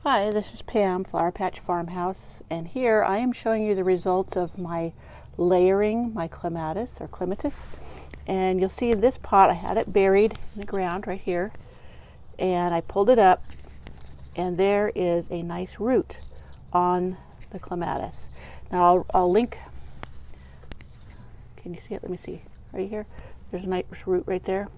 Hi, this is Pam, Flower Patch Farmhouse, and here I am showing you the results of my layering my clematis or clematis. And you'll see in this pot I had it buried in the ground right here, and I pulled it up, and there is a nice root on the clematis. Now I'll link. Can you see it? Let me see. Right here. There's a nice root right there.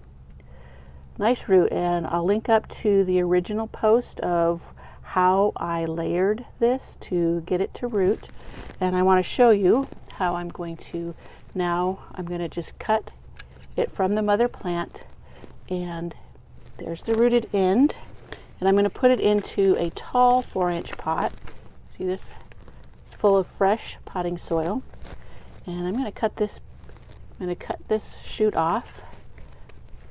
Nice root, and I'll link up to the original post of how I layered this to get it to root, and I want to show you how I'm going to just cut it from the mother plant, and there's the rooted end, and I'm going to put it into a tall 4-inch pot. See this? It's full of fresh potting soil, and I'm going to cut this shoot off,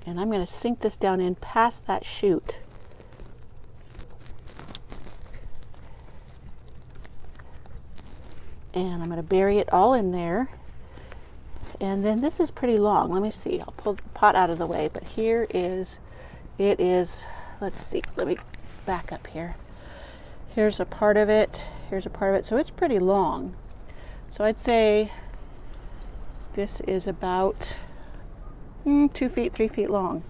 and I'm going to sink this down in past that shoot. And I'm going to bury it all in there. And then this is pretty long. Let me see. I'll pull the pot out of the way. But here it is. Let's see. Let me back up here. Here's a part of it. Here's a part of it. So it's pretty long. So I'd say this is about 2 feet, 3 feet long.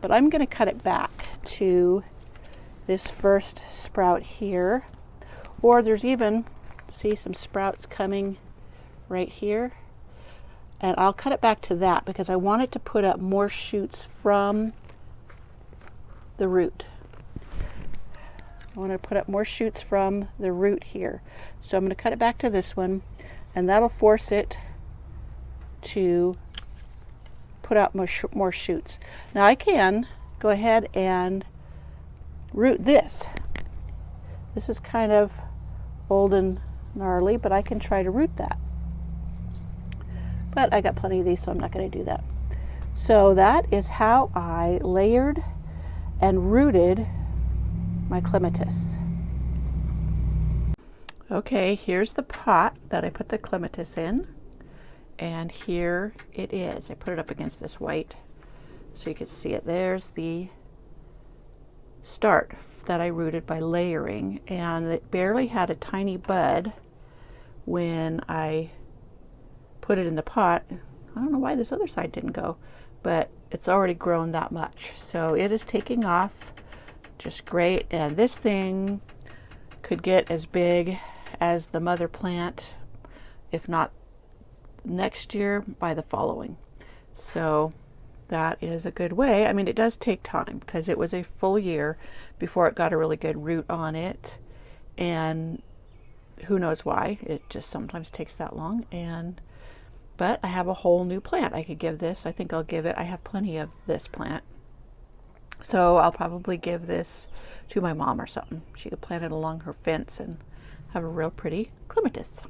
But I'm going to cut it back to this first sprout here. Or there's even, see, some sprouts coming right here. And I'll cut it back to that because I want it to put up more shoots from the root. I want to put up more shoots from the root here. So I'm going to cut it back to this one, and that'll force it to put out more shoots. Now I can go ahead and root this. This is kind of old and gnarly, but I can try to root that. But I got plenty of these, so I'm not going to do that. So that is how I layered and rooted my clematis. Okay, here's the pot that I put the clematis in, and here it is. I put it up against this white so you can see it. There's the start that I rooted by layering, and it barely had a tiny bud when I put it in the pot. I don't know why this other side didn't go, but it's already grown that much. So it is taking off just great, and this thing could get as big as the mother plant, if not next year, by the following. So that is a good way. I mean, it does take time because it was a full year before it got a really good root on it, and who knows why. It just sometimes takes that long. But I have a whole new plant I could give this. I think I'll give it, I have plenty of this plant, so I'll probably give this to my mom or something. She could plant it along her fence and have a real pretty clematis.